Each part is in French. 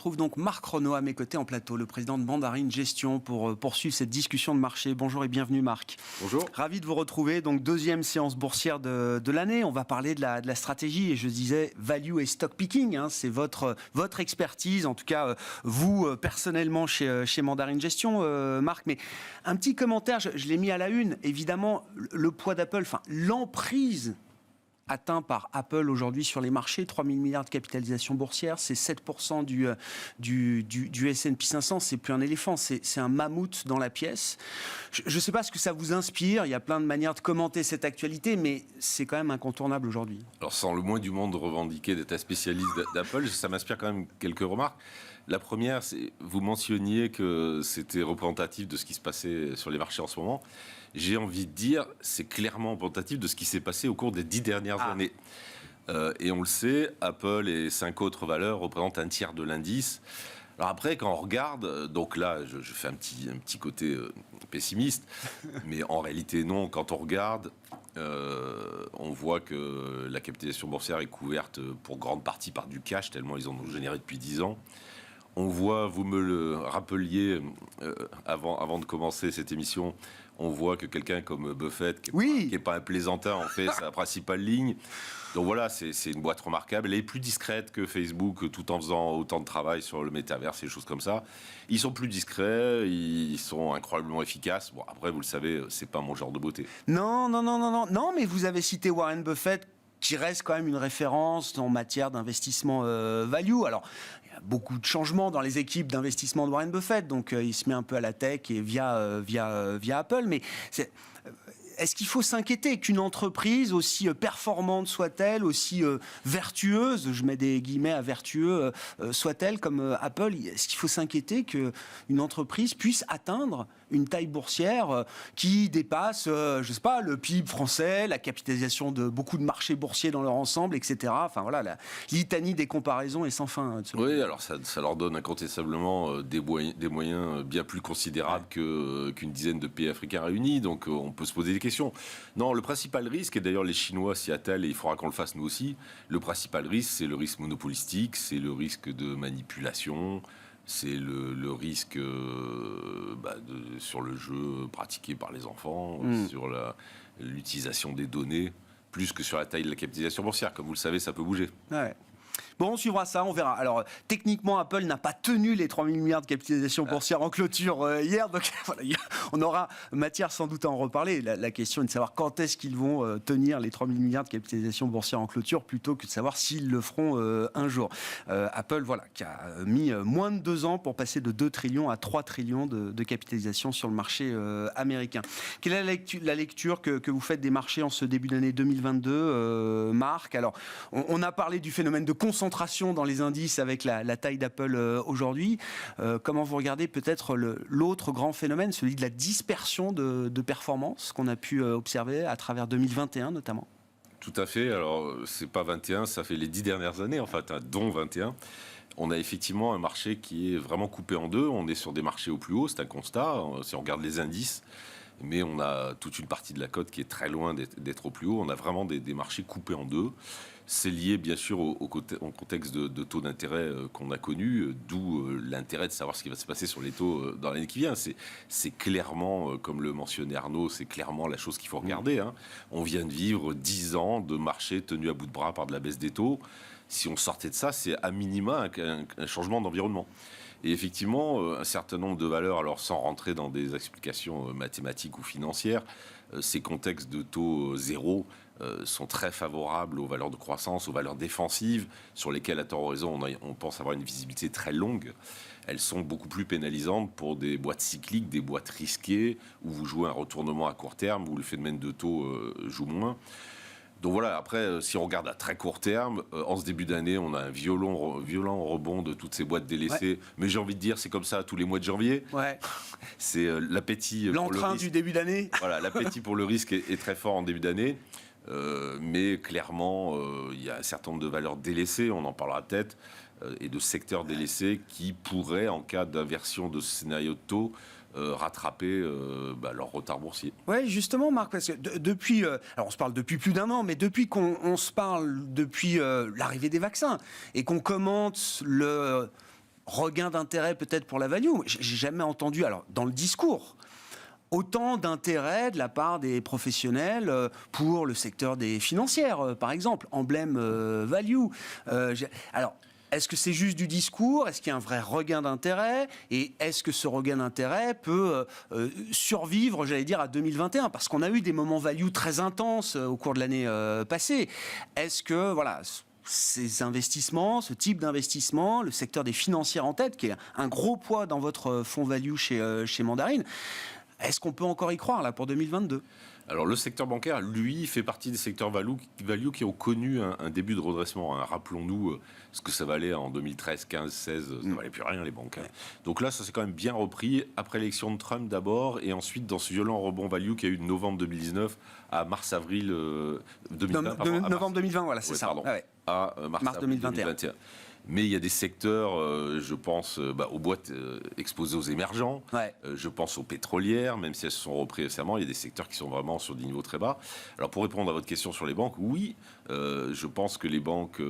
retrouve donc Marc Renaud à mes côtés en plateau, le président de Mandarin Gestion, pour poursuivre cette discussion de marché. Bonjour et bienvenue Marc. Bonjour. Ravi de vous retrouver. Donc deuxième séance boursière de l'année. On va parler de la stratégie et je disais value et stock picking. C'est votre expertise, en tout cas vous personnellement chez Mandarin Gestion, Marc. Mais un petit commentaire, je l'ai mis à la une. Évidemment, le poids d'Apple, l'emprise atteint par Apple aujourd'hui sur les marchés, 3 000 milliards de capitalisation boursière, c'est 7% du S&P 500, c'est plus un éléphant, c'est un mammouth dans la pièce. Je ne sais pas ce que ça vous inspire, il y a plein de manières de commenter cette actualité, mais c'est quand même incontournable aujourd'hui. Alors sans le moins du monde revendiquer d'être un spécialiste d'Apple, ça m'inspire quand même quelques remarques. La première, c'est vous mentionniez que c'était représentatif de ce qui se passait sur les marchés en ce moment. J'ai envie de dire, c'est clairement représentatif de ce qui s'est passé au cours des 10 dernières années. Et on le sait, Apple et 5 autres valeurs représentent un tiers de l'indice. Alors après, quand on regarde, donc là, je fais un petit côté pessimiste, mais en réalité non, quand on regarde, on voit que la capitalisation boursière est couverte pour grande partie par du cash, tellement ils en ont généré depuis 10 ans. On voit, vous me le rappeliez avant de commencer cette émission, on voit que quelqu'un comme Buffett, qui n'est pas un plaisantin, en fait sa principale ligne. Donc voilà, c'est une boîte remarquable. Elle est plus discrète que Facebook, tout en faisant autant de travail sur le métaverse et des choses comme ça. Ils sont plus discrets, ils sont incroyablement efficaces. Bon, après, vous le savez, c'est pas mon genre de beauté. Non, mais vous avez cité Warren Buffett, qui reste quand même une référence en matière d'investissement value. Alors, il y a beaucoup de changements dans les équipes d'investissement de Warren Buffett, donc il se met un peu à la tech et via Apple, mais est-ce qu'il faut s'inquiéter qu'une entreprise, aussi performante soit-elle, aussi vertueuse, je mets des guillemets à vertueux, soit-elle comme Apple, est-ce qu'il faut s'inquiéter qu'une entreprise puisse atteindre une taille boursière qui dépasse, je sais pas, le PIB français, la capitalisation de beaucoup de marchés boursiers dans leur ensemble, etc. Enfin voilà, la litanie des comparaisons est sans fin. Oui, alors ça leur donne incontestablement des moyens bien plus considérables qu'une dizaine de pays africains réunis, donc on peut se poser des questions. Non, le principal risque, et d'ailleurs les Chinois s'y attellent et il faudra qu'on le fasse nous aussi, le principal risque, c'est le risque monopolistique, c'est le risque de manipulation, c'est le risque sur le jeu pratiqué par les enfants, sur l'utilisation des données, plus que sur la taille de la capitalisation boursière. Comme vous le savez, ça peut bouger. Ouais. Bon, on suivra ça, on verra. Alors, techniquement, Apple n'a pas tenu les 3 000 milliards de capitalisation boursière en clôture hier, donc voilà, on aura matière sans doute à en reparler. La question est de savoir quand est-ce qu'ils vont tenir les 3 000 milliards de capitalisation boursière en clôture, plutôt que de savoir s'ils le feront un jour. Apple, voilà, qui a mis moins de 2 ans pour passer de 2 trillions à 3 trillions de capitalisation sur le marché américain. Quelle est la lecture que vous faites des marchés en ce début d'année 2022, Marc? Alors, on a parlé du phénomène de concentration dans les indices avec la taille d'Apple aujourd'hui. Comment vous regardez peut-être l'autre grand phénomène, celui de la dispersion de performance qu'on a pu observer à travers 2021 notamment? Tout à fait. Alors, c'est pas 21, ça fait les 10 dernières années, en fait, dont 21. On a effectivement un marché qui est vraiment coupé en deux. On est sur des marchés au plus haut, c'est un constat, si on regarde les indices. Mais on a toute une partie de la cote qui est très loin d'être au plus haut. On a vraiment des marchés coupés en deux. C'est lié bien sûr au contexte de taux d'intérêt qu'on a connu, d'où l'intérêt de savoir ce qui va se passer sur les taux dans l'année qui vient. C'est clairement, comme le mentionnait Arnaud, c'est clairement la chose qu'il faut regarder. On vient de vivre 10 ans de marché tenu à bout de bras par de la baisse des taux. Si on sortait de ça, c'est à minima un changement d'environnement. Et effectivement, un certain nombre de valeurs, alors sans rentrer dans des explications mathématiques ou financières, ces contextes de taux zéro sont très favorables aux valeurs de croissance, aux valeurs défensives, sur lesquelles, à tort ou raison, on pense avoir une visibilité très longue. Elles sont beaucoup plus pénalisantes pour des boîtes cycliques, des boîtes risquées, où vous jouez un retournement à court terme, où le phénomène de taux joue moins. Donc voilà, après, si on regarde à très court terme, en ce début d'année, on a un violent rebond de toutes ces boîtes délaissées. Ouais. Mais j'ai envie de dire, c'est comme ça tous les mois de janvier. Ouais. C'est l'appétit. L'entrain du début d'année. Voilà, l'appétit pour le risque est très fort en début d'année. Mais clairement, il y a un certain nombre de valeurs délaissées, on en parlera peut-être, et de secteurs délaissés qui pourraient, en cas d'inversion de ce scénario de taux, rattraper leur retard boursier. Oui, justement, Marc, parce que depuis, alors on se parle depuis plus d'un an, mais depuis qu'on se parle depuis l'arrivée des vaccins et qu'on commente regain d'intérêt peut-être pour la value. J'ai jamais entendu, alors dans le discours, autant d'intérêt de la part des professionnels pour le secteur des financières, par exemple, emblème value. Alors, est-ce que c'est juste du discours? Est-ce qu'il y a un vrai regain d'intérêt? Et est-ce que ce regain d'intérêt peut survivre, j'allais dire, à 2021? Parce qu'on a eu des moments value très intenses au cours de l'année passée. Est-ce que, voilà, ces investissements, ce type d'investissement, le secteur des financières en tête, qui est un gros poids dans votre fonds value chez Mandarine, est-ce qu'on peut encore y croire là pour 2022? Alors le secteur bancaire, lui, fait partie des secteurs value qui ont connu un début de redressement. Hein. Rappelons-nous ce que ça valait en 2013, 15, 16, ça ne valait plus rien les banques. Hein. Donc là, ça s'est quand même bien repris après l'élection de Trump d'abord, et ensuite dans ce violent rebond value qu'il y a eu de novembre 2019 à mars-avril 2020. Novembre 2020, voilà, c'est ouais, ça. Pardon, à mars 2021. Mais il y a des secteurs, je pense aux boîtes exposées aux émergents, je pense aux pétrolières, même si elles se sont reprises récemment, il y a des secteurs qui sont vraiment sur des niveaux très bas. Alors pour répondre à votre question sur les banques, oui, je pense que les banques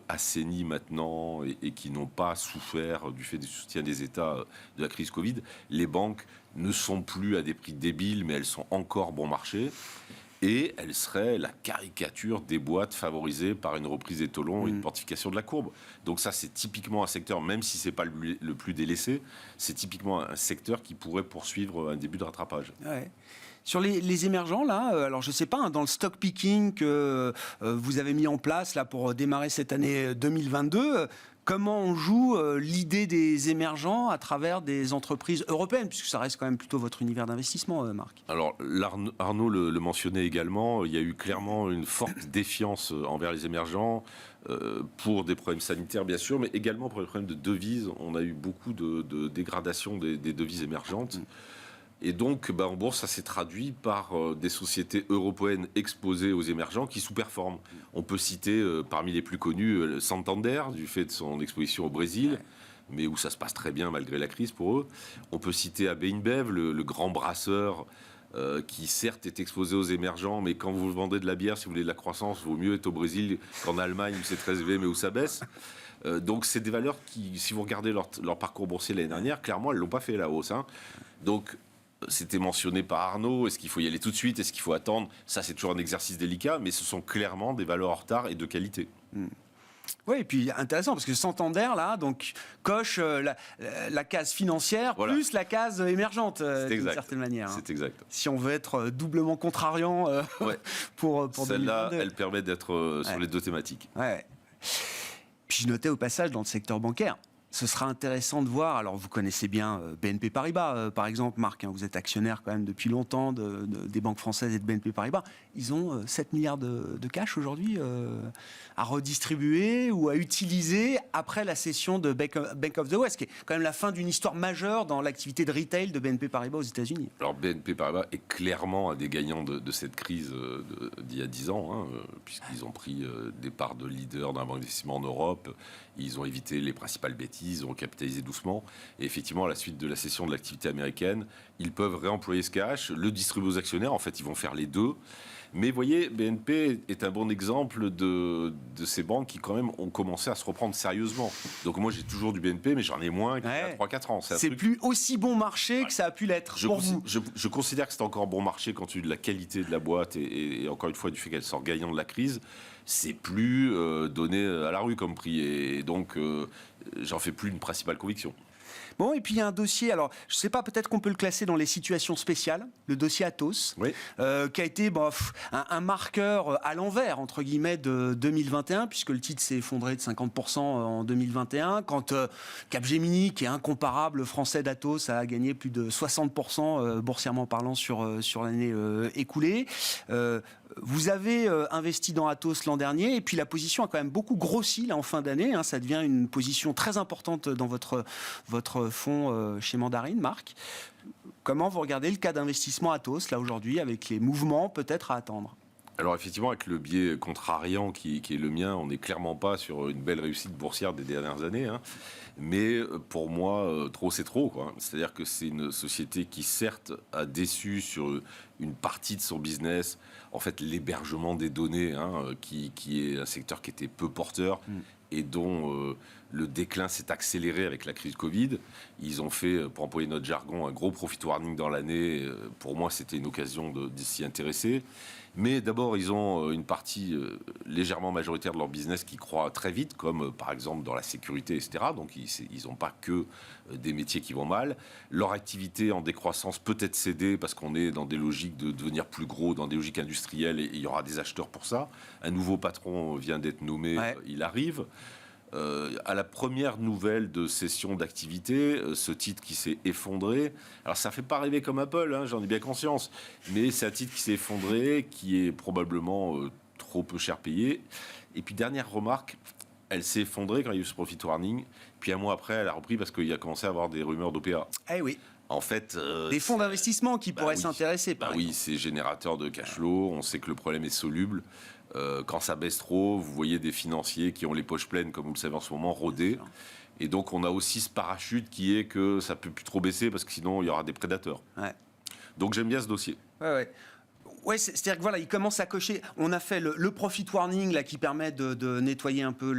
assainies maintenant et qui n'ont pas souffert du fait du soutien des États de la crise Covid, les banques ne sont plus à des prix débiles, mais elles sont encore bon marché. Et elle serait la caricature des boîtes favorisées par une reprise des taux longs et une portification de la courbe. Donc ça, c'est typiquement un secteur, même si ce n'est pas le plus délaissé, c'est typiquement un secteur qui pourrait poursuivre un début de rattrapage. Ouais. Sur les émergents, là, alors je ne sais pas, dans le stock picking que vous avez mis en place là, pour démarrer cette année 2022, comment on joue l'idée des émergents à travers des entreprises européennes, puisque ça reste quand même plutôt votre univers d'investissement, Marc? Alors, Arnaud le mentionnait également, il y a eu clairement une forte défiance envers les émergents pour des problèmes sanitaires, bien sûr, mais également pour les problèmes de devises. On a eu beaucoup de dégradation des devises émergentes. Et donc, en bourse, ça s'est traduit par des sociétés européennes exposées aux émergents qui sous-performent. On peut citer parmi les plus connus Santander, du fait de son exposition au Brésil, mais où ça se passe très bien malgré la crise pour eux. On peut citer AB InBev, le grand brasseur qui certes est exposé aux émergents, mais quand vous vendez de la bière, si vous voulez de la croissance, il vaut mieux être au Brésil qu'en Allemagne où c'est très élevé mais où ça baisse. Donc c'est des valeurs qui, si vous regardez leur parcours boursier l'année dernière, clairement elles ne l'ont pas fait la hausse. Hein. Donc c'était mentionné par Arnaud, est-ce qu'il faut y aller tout de suite, est-ce qu'il faut attendre? Ça c'est toujours un exercice délicat, mais ce sont clairement des valeurs en retard et de qualité. Oui, et puis intéressant, parce que Santander, là, donc, coche la case financière plus la case émergente, d'une certaine manière. C'est exact. Si on veut être doublement contrariant pour celle-là, 2022. elle permet d'être sur les deux thématiques. Ouais. Puis je notais au passage dans le secteur bancaire, ce sera intéressant de voir, alors vous connaissez bien BNP Paribas, par exemple, Marc, vous êtes actionnaire quand même depuis longtemps des banques françaises et de BNP Paribas. Ils ont 7 milliards de cash aujourd'hui à redistribuer ou à utiliser après la cession de Bank of the West, qui est quand même la fin d'une histoire majeure dans l'activité de retail de BNP Paribas aux États-Unis. Alors BNP Paribas est clairement un des gagnants de cette crise d'il y a 10 ans, puisqu'ils ont pris des parts de leader dans la banque d'investissement en Europe. Ils ont évité les principales bêtises, ont capitalisé doucement. Et effectivement, à la suite de la cession de l'activité américaine, ils peuvent réemployer ce cash, le distribuer aux actionnaires. En fait, ils vont faire les deux. Mais vous voyez, BNP est un bon exemple de ces banques qui, quand même, ont commencé à se reprendre sérieusement. Donc moi, j'ai toujours du BNP, mais j'en ai moins qu'il y a 3-4 ans. C'est plus aussi bon marché que ça a pu l'être pour vous. Je considère que c'est encore bon marché compte tenu de la qualité de la boîte et encore une fois, du fait qu'elle sort gagnant de la crise. C'est plus donné à la rue comme prix. Et donc, j'en fais plus une principale conviction. Bon, et puis il y a un dossier, alors je ne sais pas, peut-être qu'on peut le classer dans les situations spéciales, le dossier Atos, qui a été un marqueur à l'envers, entre guillemets, de 2021, puisque le titre s'est effondré de 50% en 2021, quand Capgemini, qui est incomparable français d'Atos, a gagné plus de 60% boursièrement parlant sur l'année écoulée. Vous avez investi dans Atos l'an dernier, et puis la position a quand même beaucoup grossi là, en fin d'année. Ça devient une position très importante dans votre fonds chez Mandarine, Marc. Comment vous regardez le cas d'investissement Atos, là, aujourd'hui, avec les mouvements peut-être à attendre? Alors effectivement, avec le biais contrariant qui est le mien, on n'est clairement pas sur une belle réussite boursière des dernières années. Mais pour moi, trop c'est trop, quoi. C'est-à-dire que c'est une société qui, certes, a déçu sur une partie de son business. En fait, l'hébergement des données, qui est un secteur qui était peu porteur et dont Le déclin s'est accéléré avec la crise Covid. Ils ont fait, pour employer notre jargon, un gros profit warning dans l'année. Pour moi, c'était une occasion de s'y intéresser. Mais d'abord, ils ont une partie légèrement majoritaire de leur business qui croît très vite, comme par exemple dans la sécurité, etc. Donc, ils n'ont pas que des métiers qui vont mal. Leur activité en décroissance peut être cédée parce qu'on est dans des logiques de devenir plus gros, dans des logiques industrielles, et il y aura des acheteurs pour ça. Un nouveau patron vient d'être nommé, il arrive. À la première nouvelle de cession d'activité, ce titre qui s'est effondré, alors ça ne fait pas rêver comme Apple, hein, j'en ai bien conscience, mais c'est un titre qui s'est effondré, qui est probablement trop peu cher payé. Et puis dernière remarque, elle s'est effondrée quand il y a eu ce profit warning, puis un mois après elle a repris parce qu'il y a commencé à avoir des rumeurs d'OPA. Eh oui. En fait, des fonds d'investissement qui pourraient s'intéresser. Oui, c'est générateur de cash flow, on sait que le problème est soluble. Quand ça baisse trop, vous voyez des financiers qui ont les poches pleines, comme vous le savez en ce moment, rôder. Et donc, on a aussi ce parachute qui est que ça ne peut plus trop baisser parce que sinon, il y aura des prédateurs. Ouais. Donc, j'aime bien ce dossier. Ouais, c'est-à-dire que voilà, il commence à cocher. On a fait le profit warning là, qui permet de nettoyer un peu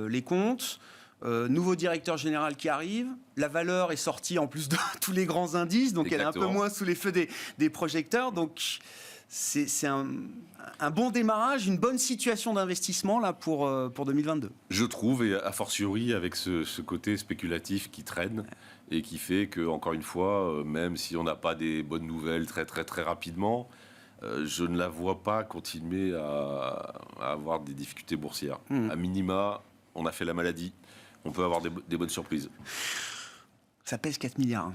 les comptes. Nouveau directeur général qui arrive. La valeur est sortie en plus de tous les grands indices, donc elle est un peu moins sous les feux des projecteurs. Donc, c'est un bon démarrage, une bonne situation d'investissement là pour 2022. Je trouve, et a fortiori avec ce côté spéculatif qui traîne et qui fait que, encore une fois, même si on n'a pas des bonnes nouvelles très très très rapidement, je ne la vois pas continuer à avoir des difficultés boursières. À minima, on a fait la maladie, on peut avoir des bonnes surprises. Ça pèse 4 milliards.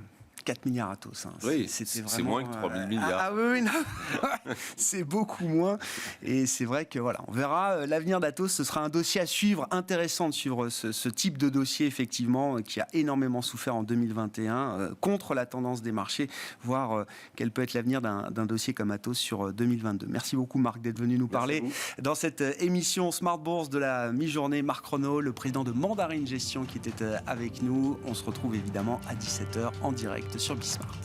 4 milliards Atos. Hein. Oui, c'est moins que 3 000 milliards. Ah oui, non. C'est beaucoup moins. Et c'est vrai que voilà, on verra l'avenir d'Atos. Ce sera un dossier à suivre, intéressant de suivre ce type de dossier, effectivement, qui a énormément souffert en 2021 contre la tendance des marchés, voir quel peut être l'avenir d'un dossier comme Atos sur 2022. Merci beaucoup, Marc, d'être venu nous parler. Dans cette émission Smart Bourse de la mi-journée, Marc Renaud, le président de Mandarine Gestion, qui était avec nous. On se retrouve évidemment à 17h en direct sur Bismart.